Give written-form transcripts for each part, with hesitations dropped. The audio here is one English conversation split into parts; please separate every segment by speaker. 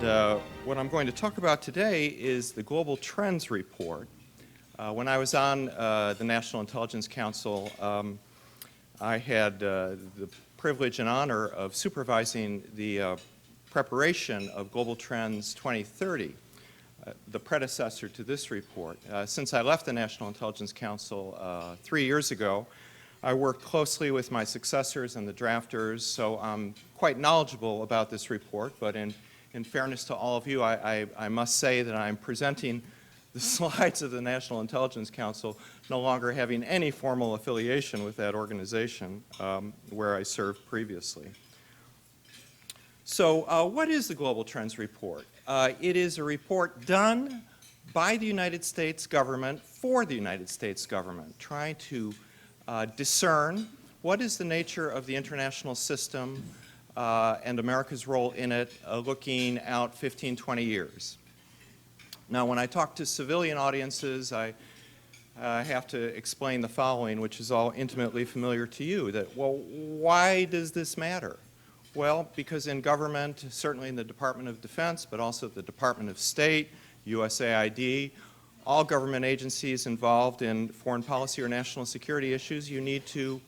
Speaker 1: what I'm going to talk about today is the Global Trends Report. When I was on the National Intelligence Council, I had the privilege and honor of supervising the preparation of Global Trends 2030, the predecessor to this report. Since I left the National Intelligence Council 3 years ago, I worked closely with my successors and the drafters, so I'm quite knowledgeable about this report, but in fairness to all of you, I must say that I'm presenting the slides of the National Intelligence Council no longer having any formal affiliation with that organization where I served previously. So what is the Global Trends Report? It is a report done by the United States government for the United States government, trying to discern what is the nature of the international system and America's role in it looking out 15, 20 years. Now, when I talk to civilian audiences, I have to explain the following, which is all intimately familiar to you, that, well, why does this matter? Well, because in government, certainly in the Department of Defense, but also the Department of State, USAID, all government agencies involved in foreign policy or national security issues, you need to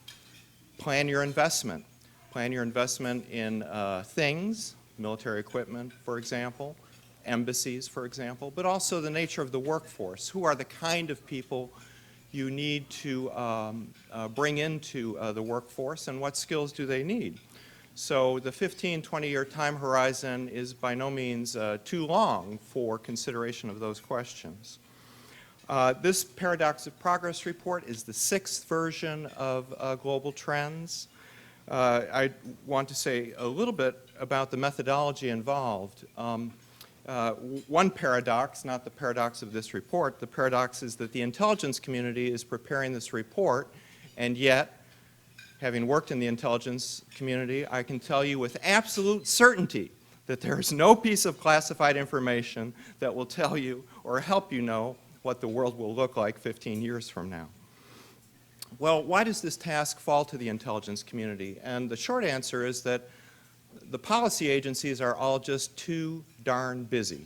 Speaker 1: plan your investment. Plan your investment in things, military equipment, for example, embassies, for example, but also the nature of the workforce. Who are the kind of people you need to bring into the workforce, and what skills do they need? So the 15, 20-year time horizon is by no means too long for consideration of those questions. This Paradox of Progress report is the 6th version of Global Trends. I want to say a little bit about the methodology involved. One paradox, not the paradox of this report, the paradox is that the intelligence community is preparing this report, and yet, having worked in the intelligence community, I can tell you with absolute certainty that there is no piece of classified information that will tell you or help you know what the world will look like 15 years from now. Well, why does this task fall to the intelligence community? And the short answer is that the policy agencies are all just too darn busy.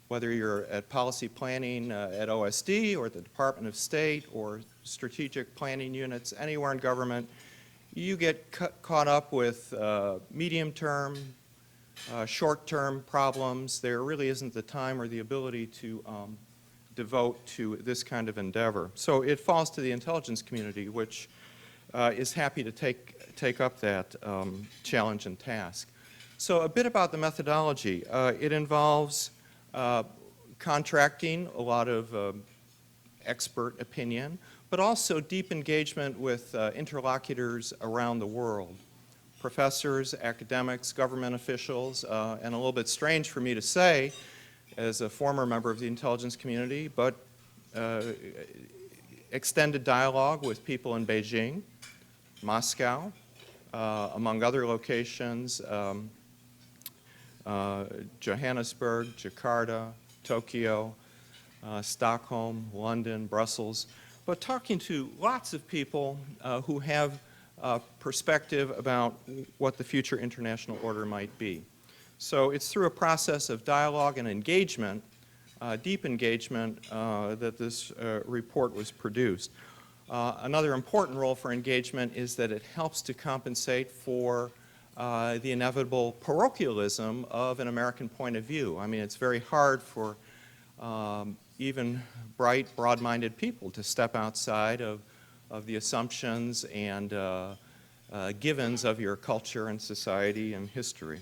Speaker 1: Whether you're at policy planning at OSD or the Department of State or strategic planning units anywhere in government, you get caught up with medium-term, short-term problems. There really isn't the time or the ability to devote to this kind of endeavor. So it falls to the intelligence community, which is happy to take up that challenge and task. So a bit about the methodology. It involves contracting, a lot of expert opinion, but also deep engagement with interlocutors around the world. Professors, academics, government officials, and a little bit strange for me to say, as a former member of the intelligence community, but extended dialogue with people in Beijing, Moscow, among other locations, Johannesburg, Jakarta, Tokyo, Stockholm, London, Brussels, but talking to lots of people who have perspective about what the future international order might be. So it's through a process of dialogue and engagement, deep engagement, that this report was produced. Another important role for engagement is that it helps to compensate for the inevitable parochialism of an American point of view. I mean, it's very hard for even bright, broad-minded people to step outside of the assumptions and givens of your culture and society and history.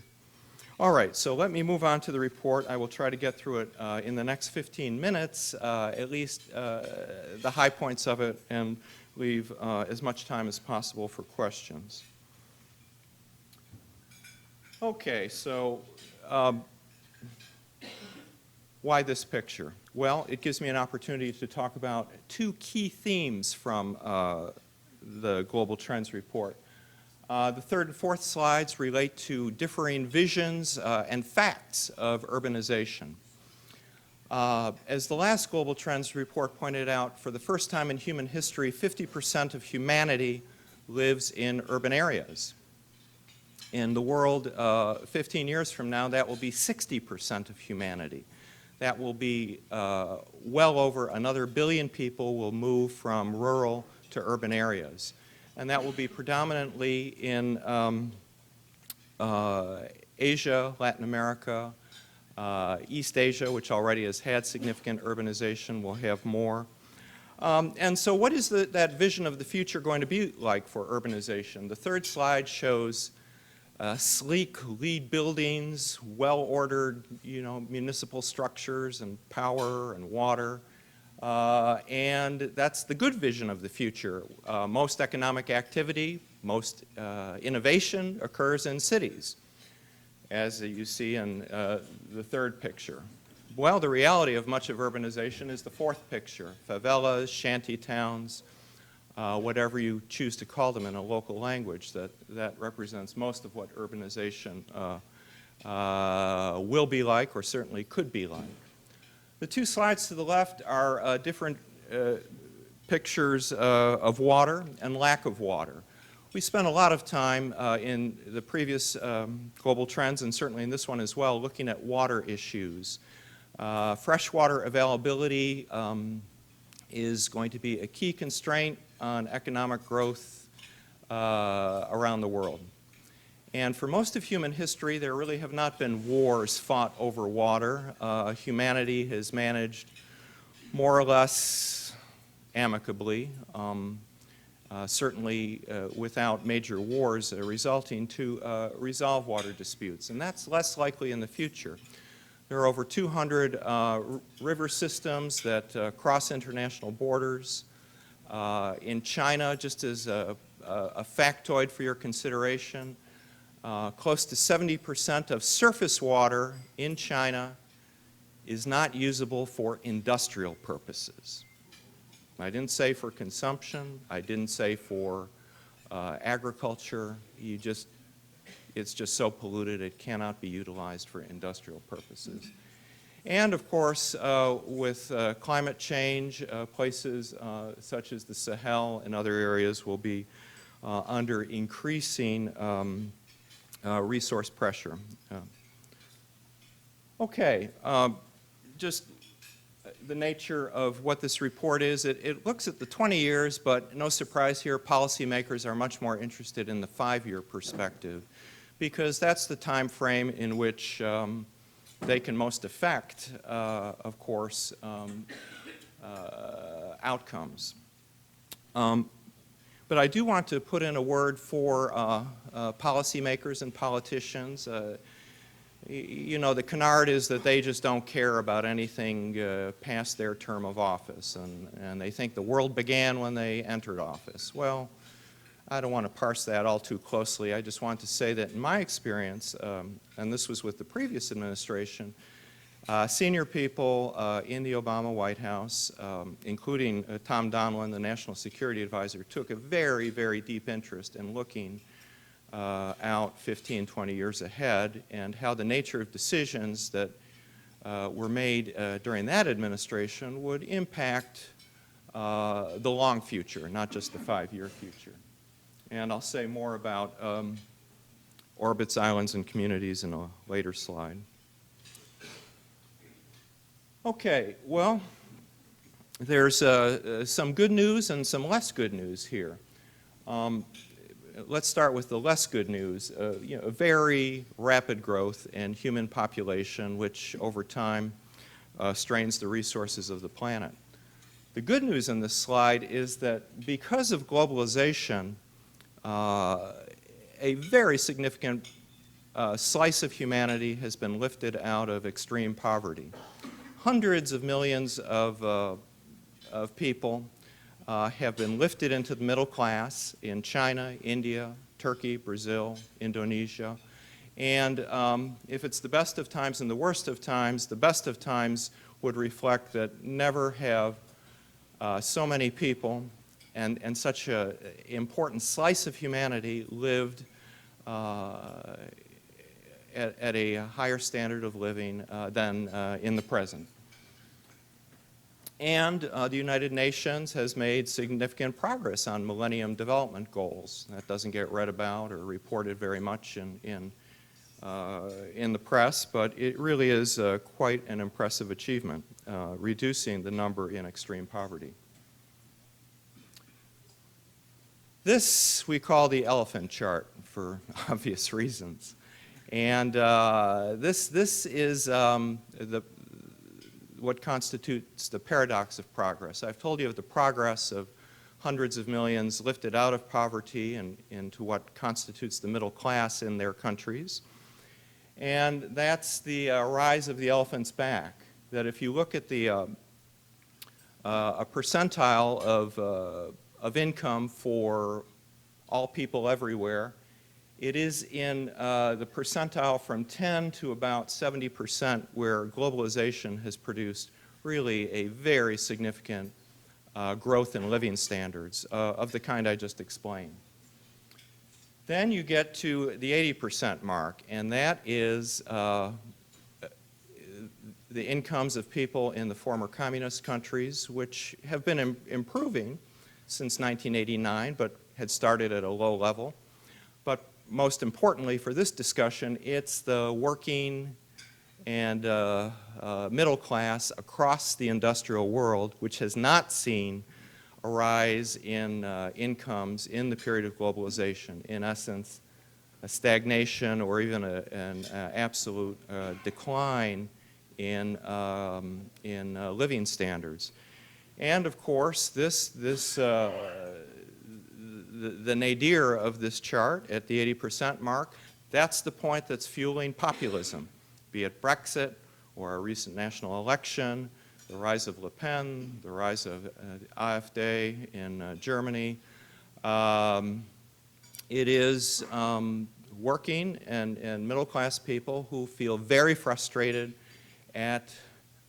Speaker 1: All right, so let me move on to the report. I will try to get through it in the next 15 minutes, at least the high points of it, and leave as much time as possible for questions. Okay, so why this picture? Well, it gives me an opportunity to talk about two key themes from the Global Trends Report. The third and fourth slides relate to differing visions and facts of urbanization. As the last Global Trends Report pointed out, for the first time in human history, 50% of humanity lives in urban areas. In the world 15 years from now, that will be 60% of humanity. That will be well over another billion people will move from rural to urban areas. And that will be predominantly in Asia, Latin America, East Asia, which already has had significant urbanization, will have more. And so what is that vision of the future going to be like for urbanization? The third slide shows sleek, LEED buildings, well-ordered, municipal structures and power and water. And that's the good vision of the future. Most economic activity, most innovation occurs in cities, as you see in the third picture. Well, the reality of much of urbanization is the fourth picture: favelas, shanty towns, whatever you choose to call them in a local language. That represents most of what urbanization will be like, or certainly could be like. The two slides to the left are different pictures of water and lack of water. We spent a lot of time in the previous global trends, and certainly in this one as well, looking at water issues. Freshwater availability is going to be a key constraint on economic growth around the world. And for most of human history, there really have not been wars fought over water. Humanity has managed more or less amicably, certainly without major wars resulting, to resolve water disputes. And that's less likely in the future. There are over 200 river systems that cross international borders. In China, just as a factoid for your consideration, close to 70% of surface water in China is not usable for industrial purposes. I didn't say for consumption. I didn't say for agriculture. It's just so polluted it cannot be utilized for industrial purposes. And of course, with climate change, places such as the Sahel and other areas will be under increasing resource pressure. Okay, just the nature of what this report is. It looks at the 20 years, but no surprise here, policymakers are much more interested in the 5-year perspective, because that's the time frame in which they can most affect, of course, outcomes. But I do want to put in a word for policymakers and politicians. The canard is that they just don't care about anything past their term of office, and they think the world began when they entered office. Well, I don't want to parse that all too closely. I just want to say that in my experience, and this was with the previous administration, senior people in the Obama White House, including Tom Donilon, the National Security Advisor, took a very, very deep interest in looking out 15, 20 years ahead, and how the nature of decisions that were made during that administration would impact the long future, not just the 5-year future. And I'll say more about orbits, islands, and communities in a later slide. Okay, well, there's some good news and some less good news here. Let's start with the less good news. A very rapid growth in human population, which over time strains the resources of the planet. The good news in this slide is that because of globalization, a very significant slice of humanity has been lifted out of extreme poverty. Hundreds of millions of people have been lifted into the middle class in China, India, Turkey, Brazil, Indonesia. And if it's the best of times and the worst of times, the best of times would reflect that never have so many people and such an important slice of humanity lived at a higher standard of living than in the present. And the United Nations has made significant progress on Millennium Development Goals. That doesn't get read about or reported very much in the press, but it really is quite an impressive achievement, reducing the number in extreme poverty. This we call the elephant chart for obvious reasons. And this is what constitutes the paradox of progress. I've told you of the progress of hundreds of millions lifted out of poverty and into what constitutes the middle class in their countries. And that's the rise of the elephant's back. That if you look at the a percentile of income for all people everywhere, it is in the percentile from 10 to about 70% where globalization has produced really a very significant growth in living standards of the kind I just explained. Then you get to the 80% mark, and that is the incomes of people in the former communist countries, which have been improving since 1989, but had started at a low level. But most importantly for this discussion, it's the working and middle class across the industrial world, which has not seen a rise in incomes in the period of globalization. In essence, a stagnation or even an absolute decline in living standards. And of course, the nadir of this chart at the 80% mark, that's the point that's fueling populism, be it Brexit or a recent national election, the rise of Le Pen, the rise of AfD in Germany. It is working and middle-class people who feel very frustrated at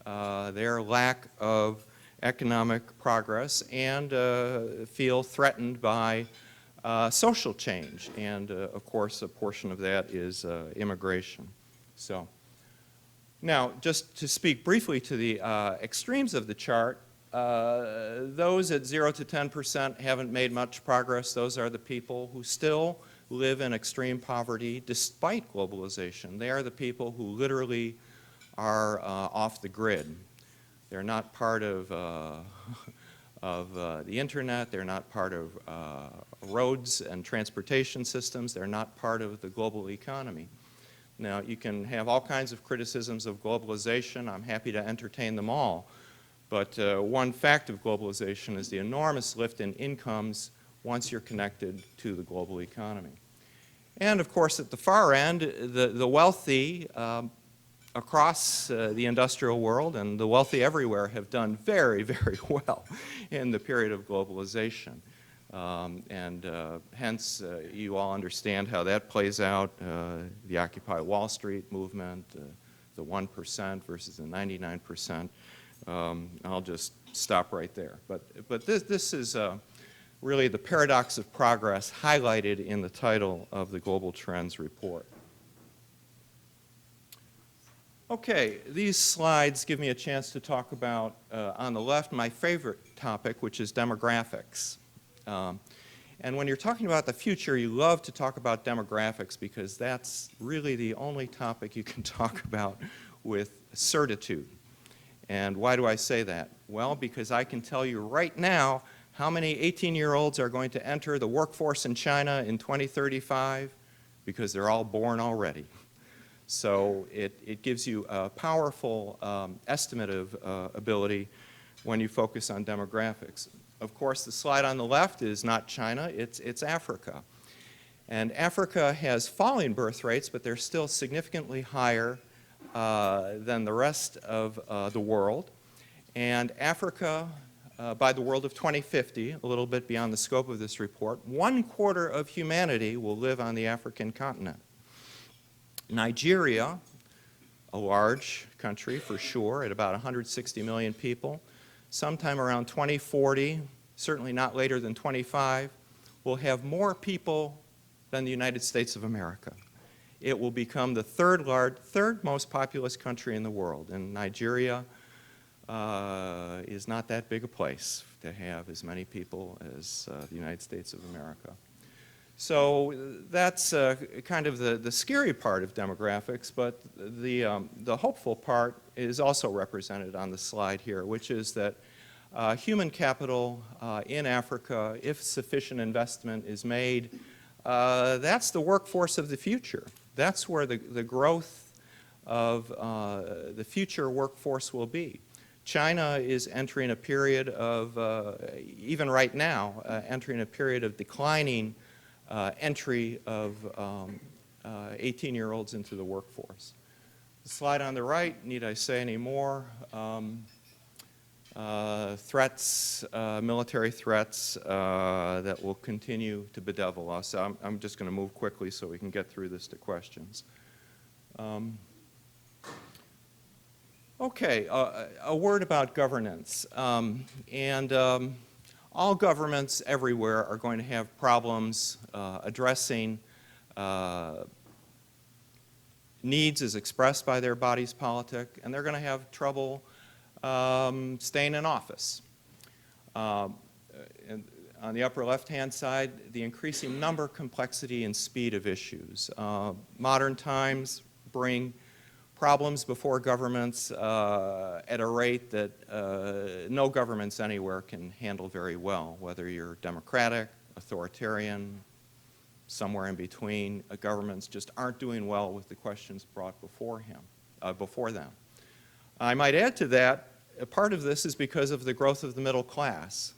Speaker 1: their lack of economic progress and feel threatened by social change. And of course, a portion of that is immigration. So now, just to speak briefly to the extremes of the chart, those at 0 to 10% haven't made much progress. Those are the people who still live in extreme poverty despite globalization. They are the people who literally are off the grid. They're not part of the internet. They're not part of roads and transportation systems. They're not part of the global economy. Now, you can have all kinds of criticisms of globalization. I'm happy to entertain them all. But one fact of globalization is the enormous lift in incomes once you're connected to the global economy. And of course, at the far end, the wealthy across the industrial world and the wealthy everywhere have done very, very well in the period of globalization. Hence, you all understand how that plays out, the Occupy Wall Street movement, the 1% versus the 99%. I'll just stop right there. But this is really the paradox of progress highlighted in the title of the Global Trends Report. Okay, these slides give me a chance to talk about, on the left, my favorite topic, which is demographics. And when you're talking about the future, you love to talk about demographics because that's really the only topic you can talk about with certitude. And why do I say that? Well, because I can tell you right now how many 18-year-olds are going to enter the workforce in China in 2035 because they're all born already. So it gives you a powerful estimative ability when you focus on demographics. Of course, the slide on the left is not China, it's Africa. And Africa has falling birth rates, but they're still significantly higher than the rest of the world. And Africa, by the world of 2050, a little bit beyond the scope of this report, 1/4 of humanity will live on the African continent. Nigeria, a large country for sure, at about 160 million people, sometime around 2040, certainly not later than 25, will have more people than the United States of America. It will become the third most populous country in the world. And Nigeria is not that big a place to have as many people as the United States of America. So that's kind of the scary part of demographics, but the hopeful part is also represented on the slide here, which is that human capital in Africa, if sufficient investment is made, that's the workforce of the future. That's where the growth of the future workforce will be. China is entering a period of, even right now, entering a period of declining entry of 18-year-olds into the workforce. The slide on the right, need I say any more? Threats, military threats that will continue to bedevil us. I'm just going to move quickly so we can get through this to questions. Okay, a word about governance. All governments everywhere are going to have problems addressing needs as expressed by their body's politic, and they're going to have trouble staying in office. And on the upper left-hand side, the increasing number, complexity, and speed of issues. Modern times bring problems before governments at a rate that no governments anywhere can handle very well, whether you're democratic, authoritarian, somewhere in between. Governments just aren't doing well with the questions brought before them. I might add to that, a part of this is because of the growth of the middle class.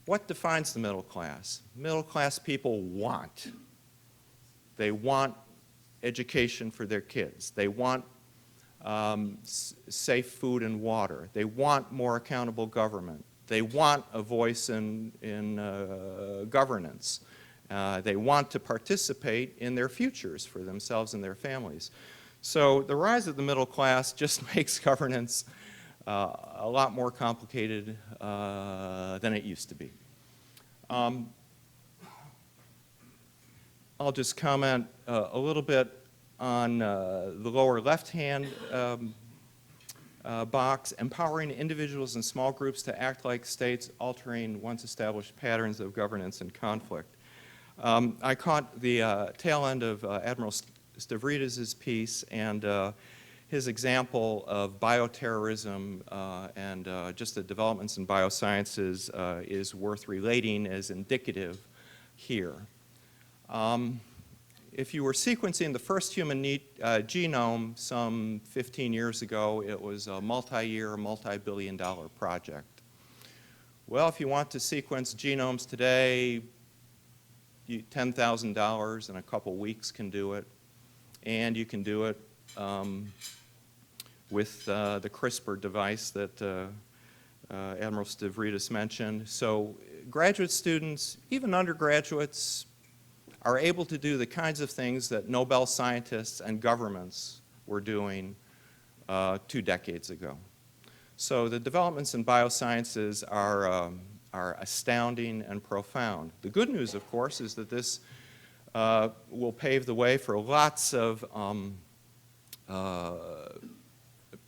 Speaker 1: What defines the middle class? Middle class people want. They want education for their kids. They want safe food and water. They want more accountable government. They want a voice in governance. They want to participate in their futures for themselves and their families. So the rise of the middle class just makes governance a lot more complicated than it used to be. I'll just comment a little bit on the lower left-hand box, empowering individuals and small groups to act like states, altering once established patterns of governance and conflict. I caught the tail end of Admiral Stavridis' piece, and his example of bioterrorism and just the developments in biosciences is worth relating as indicative here. If you were sequencing the first human genome some 15 years ago, it was a multi-year, multi-billion-dollar project. Well, if you want to sequence genomes today, $10,000 in a couple weeks can do it, and you can do it with the CRISPR device that Admiral Stavridis mentioned. So graduate students, even undergraduates, are able to do the kinds of things that Nobel scientists and governments were doing 2 decades ago. So the developments in biosciences are astounding and profound. The good news, of course, is that this will pave the way for lots of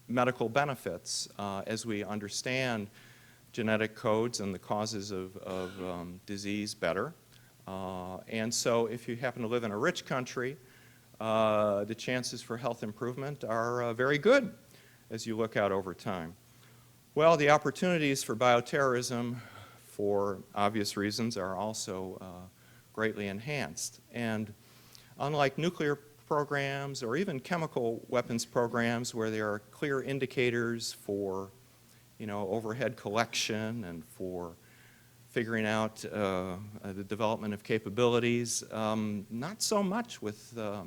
Speaker 1: medical benefits as we understand genetic codes and the causes of disease better. And so if you happen to live in a rich country, the chances for health improvement are very good as you look out over time. Well, the opportunities for bioterrorism, for obvious reasons, are also greatly enhanced. And unlike nuclear programs or even chemical weapons programs where there are clear indicators for, overhead collection and for figuring out the development of capabilities, not so much with a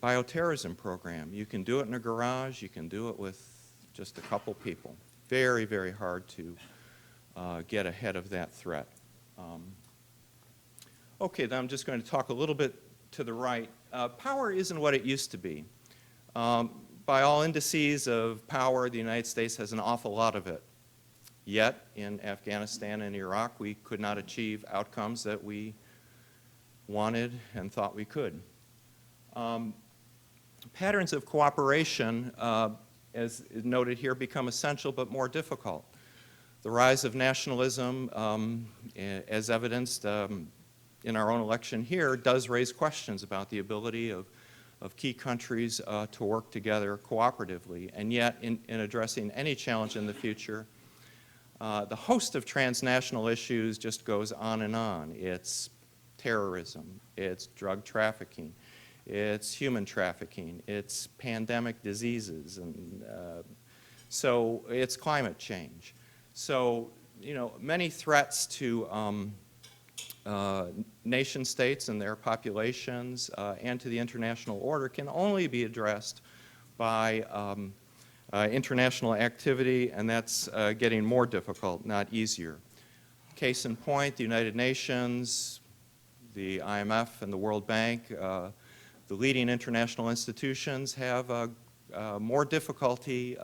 Speaker 1: bioterrorism program. You can do it in a garage, you can do it with just a couple people. Very, very hard to get ahead of that threat. Okay, then I'm just going to talk a little bit to the right. Power isn't what it used to be. By all indices of power, the United States has an awful lot of it. Yet, in Afghanistan and Iraq, we could not achieve outcomes that we wanted and thought we could. patterns of cooperation, as noted here, become essential but more difficult. The rise of nationalism, as evidenced in our own election here, does raise questions about the ability of key countries to work together cooperatively. And yet, in addressing any challenge in the future, the host of transnational issues just goes on and on. It's terrorism, it's drug trafficking, it's human trafficking, it's pandemic diseases, and so it's climate change. So, you know, many threats to nation states and their populations and to the international order can only be addressed by international activity, and that's getting more difficult, not easier. Case in point, the United Nations, the IMF and the World Bank, the leading international institutions have more difficulty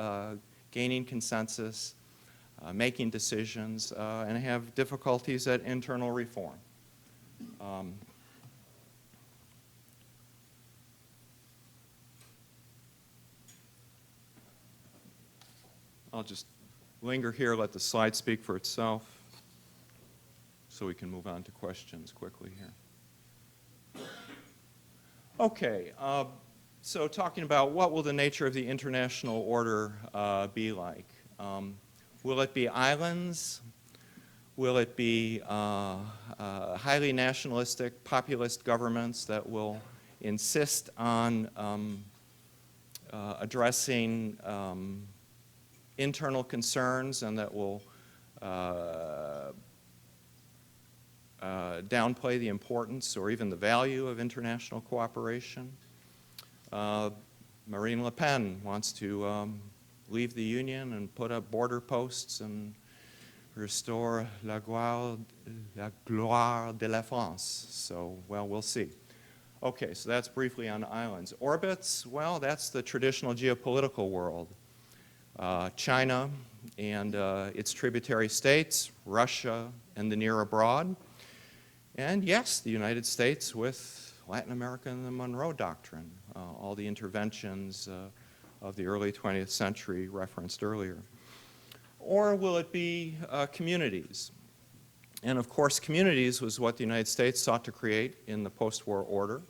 Speaker 1: gaining consensus, making decisions, and have difficulties at internal reform. I'll just linger here, let the slide speak for itself, so we can move on to questions quickly here. Okay, so talking about what will the nature of the international order be like? Will it be islands? Will it be highly nationalistic, populist governments that will insist on addressing internal concerns and that will downplay the importance or even the value of international cooperation? Marine Le Pen wants to leave the Union and put up border posts and restore la gloire de la France. So, well, we'll see. Okay, so that's briefly on islands. Orbits, well, that's the traditional geopolitical world. China and its tributary states, Russia and the near abroad, and yes, the United States with Latin America and the Monroe Doctrine, all the interventions of the early 20th century referenced earlier. Or will it be communities? And of course, communities was what the United States sought to create in the post-war order,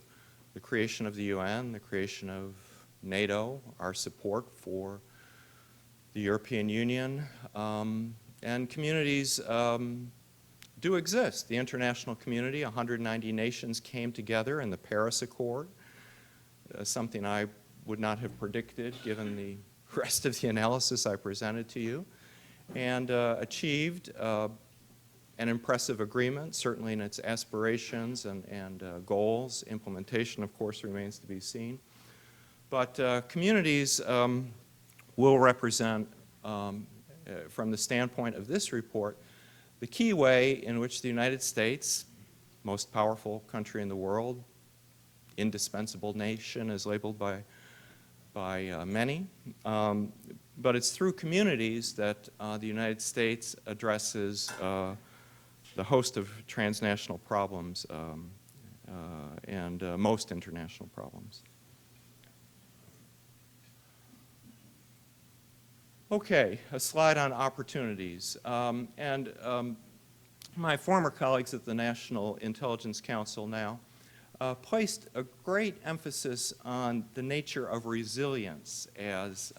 Speaker 1: the creation of the UN, the creation of NATO, our support for the European Union, and communities do exist. The international community, 190 nations came together in the Paris Accord, something I would not have predicted given the rest of the analysis I presented to you, and achieved an impressive agreement, certainly in its aspirations and goals. Implementation, of course, remains to be seen. But communities will represent, from the standpoint of this report, the key way in which the United States, most powerful country in the world, indispensable nation as labeled by many, but it's through communities that the United States addresses the host of transnational problems and most international problems. Okay, a slide on opportunities. My former colleagues at the National Intelligence Council now placed a great emphasis on the nature of resilience as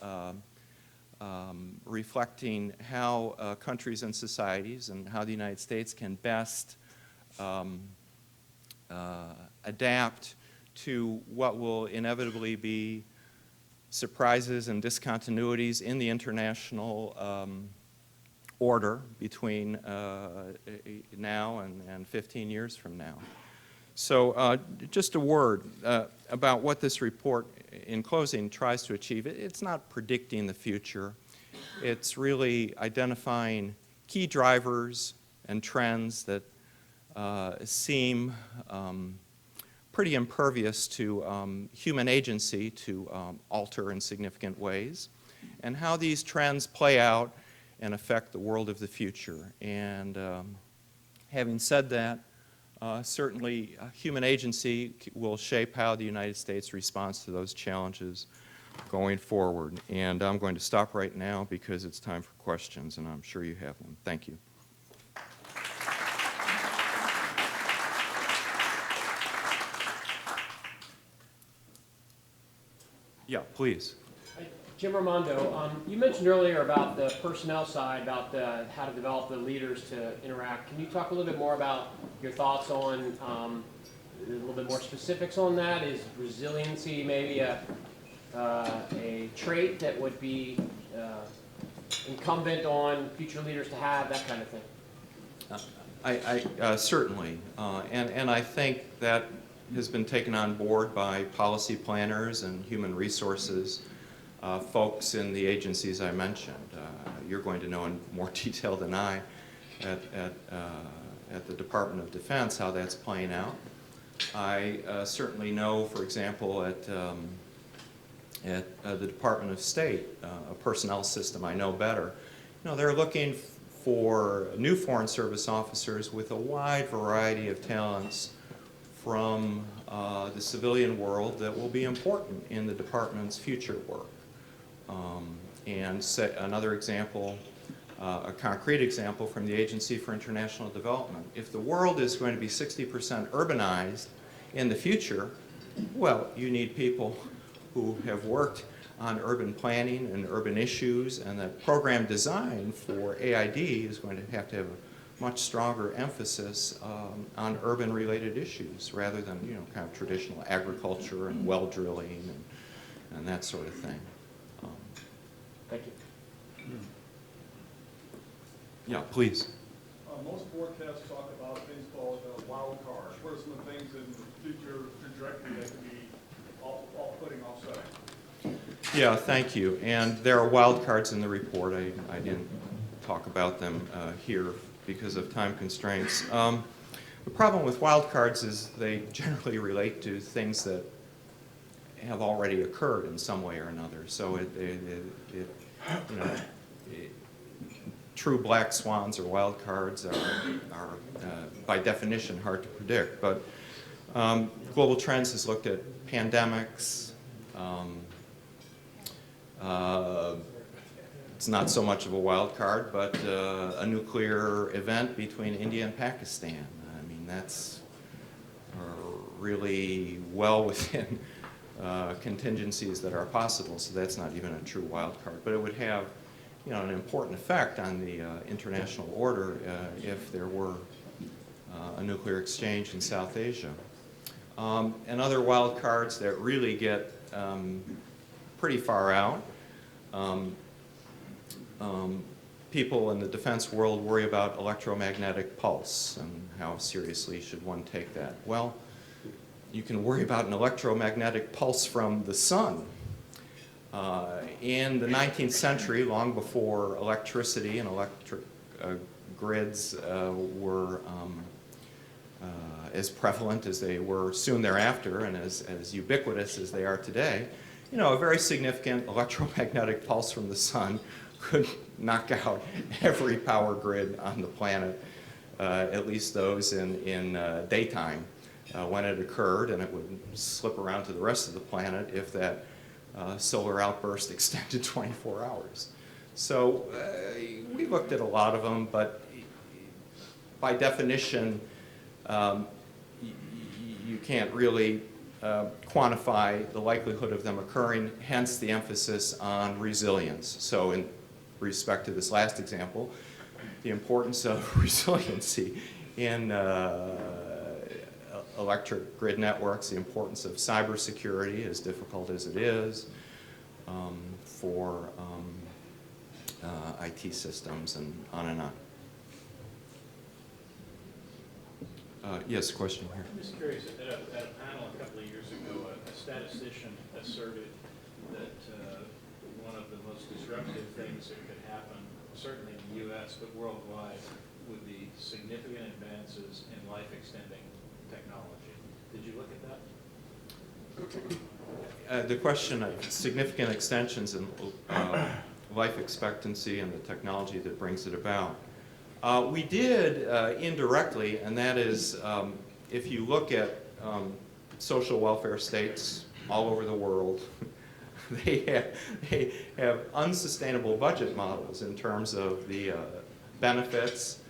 Speaker 1: reflecting how countries and societies and how the United States can best adapt to what will inevitably be surprises and discontinuities in the international order between now and 15 years from now. So just a word about what this report, in closing, tries to achieve. It's not predicting the future. It's really identifying key drivers and trends that seem pretty impervious to human agency to alter in significant ways, and how these trends play out and affect the world of the future. And having said that, Certainly, human agency will shape how the United States responds to those challenges going forward. And I'm going to stop right now because it's time for questions, and I'm sure you have them. Thank you. Yeah, please.
Speaker 2: Jim Armando, you mentioned earlier about the personnel side, about how to develop the leaders to interact. Can you talk a little bit more about your thoughts on a little bit more specifics on that? Is resiliency maybe a trait that would be incumbent on future leaders to have, that kind of thing?
Speaker 1: Certainly, and I think that has been taken on board by policy planners and human resources folks in the agencies I mentioned. You're going to know in more detail than I at the Department of Defense how that's playing out. I certainly know, for example, at the Department of State, a personnel system I know better. You know, they're looking for new Foreign Service officers with a wide variety of talents from the civilian world that will be important in the department's future work. And another example, a concrete example from the Agency for International Development. If the world is going to be 60% urbanized in the future, well, you need people who have worked on urban planning and urban issues, and that program design for AID is going to have a much stronger emphasis on urban-related issues rather than, you know, kind of traditional agriculture and well drilling and that sort of thing.
Speaker 2: Thank you.
Speaker 1: Yeah, please.
Speaker 3: Most forecasts talk about things called wildcards. What are some of the things in the future trajectory that could be all putting offsetting?
Speaker 1: Yeah, thank you. And there are wildcards in the report. I didn't talk about them here because of time constraints. The problem with wildcards is they generally relate to things that have already occurred in some way or another. So you know, true black swans or wildcards are by definition hard to predict. But Global Trends has looked at pandemics. It's not so much of a wild card, but a nuclear event between India and Pakistan. I mean, that's really well within contingencies that are possible, so that's not even a true wild card. But it would have, you know, an important effect on the international order if there were a nuclear exchange in South Asia. And other wild cards that really get pretty far out. People in the defense world worry about electromagnetic pulse and how seriously should one take that. Well, you can worry about an electromagnetic pulse from the sun. In the 19th century, long before electricity and electric grids were as prevalent as they were soon thereafter and as ubiquitous as they are today, you know, a very significant electromagnetic pulse from the sun could knock out every power grid on the planet, at least those in daytime when it occurred, and it would slip around to the rest of the planet if that solar outburst extended 24 hours. So we looked at a lot of them, but by definition, you can't really quantify the likelihood of them occurring, hence the emphasis on resilience. So in respect to this last example, the importance of resiliency in electric grid networks, the importance of cybersecurity, as difficult as it is, for IT systems, and on and on. Yes, question here.
Speaker 4: I'm just curious, at a panel a couple of years ago, a statistician asserted that one of the most disruptive things that could happen, certainly in the U.S., but worldwide, would be significant advances in life-extending technology. Did you look at that?
Speaker 1: The question of significant extensions in life expectancy and the technology that brings it about. We did indirectly, and that is if you look at social welfare states all over the world, they have unsustainable budget models in terms of the benefits,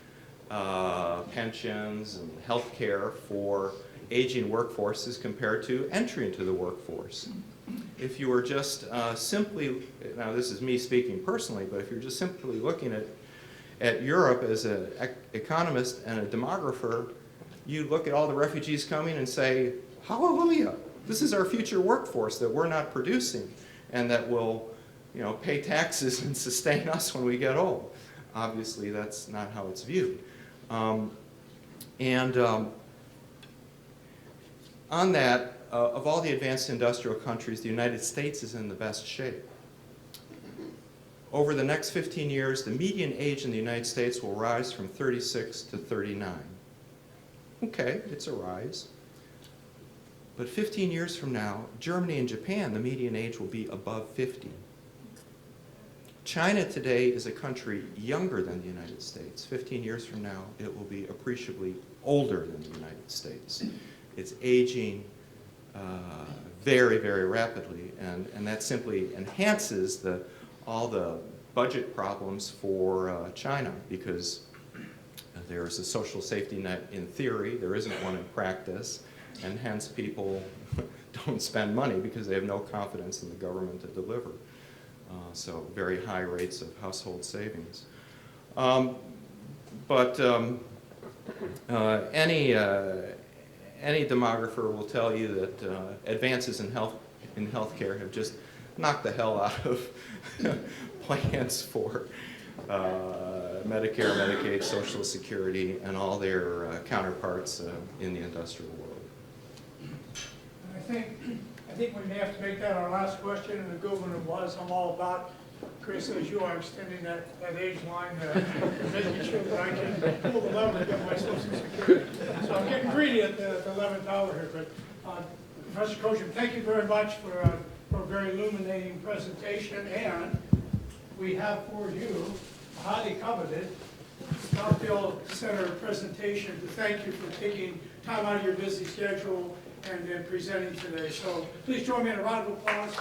Speaker 1: pensions, and health care for aging workforces compared to entry into the workforce. If you were just simply, now this is me speaking personally, but if you're just simply looking at Europe as an economist and a demographer, you look at all the refugees coming and say, hallelujah, this is our future workforce that we're not producing and that will, pay taxes and sustain us when we get old. Obviously, that's not how it's viewed. On that, of all the advanced industrial countries, the United States is in the best shape. Over the next 15 years, the median age in the United States will rise from 36 to 39. Okay, it's a rise. But 15 years from now, Germany and Japan, the median age will be above 50. China today is a country younger than the United States. 15 years from now, it will be appreciably older than the United States. It's aging very, very rapidly, and that simply enhances all the budget problems for China, because there's a social safety net in theory, there isn't one in practice, and hence people don't spend money because they have no confidence in the government to deliver. So very high rates of household savings. Any demographer will tell you that advances in healthcare have just knocked the hell out of plans for Medicare, Medicaid, Social Security, and all their counterparts in the industrial world.
Speaker 5: I think we may have to make that our last question, and a good one it was. I'm all about, Chris, as you are, extending that age line, making sure that I can pull the lever to get my Social Security. So I'm getting greedy at the 11th hour here, but Professor Kojm, thank you very much for a very illuminating presentation, and we have for you a highly coveted cocktail center presentation to thank you for taking time out of your busy schedule and presenting today. So please join me in a round of applause.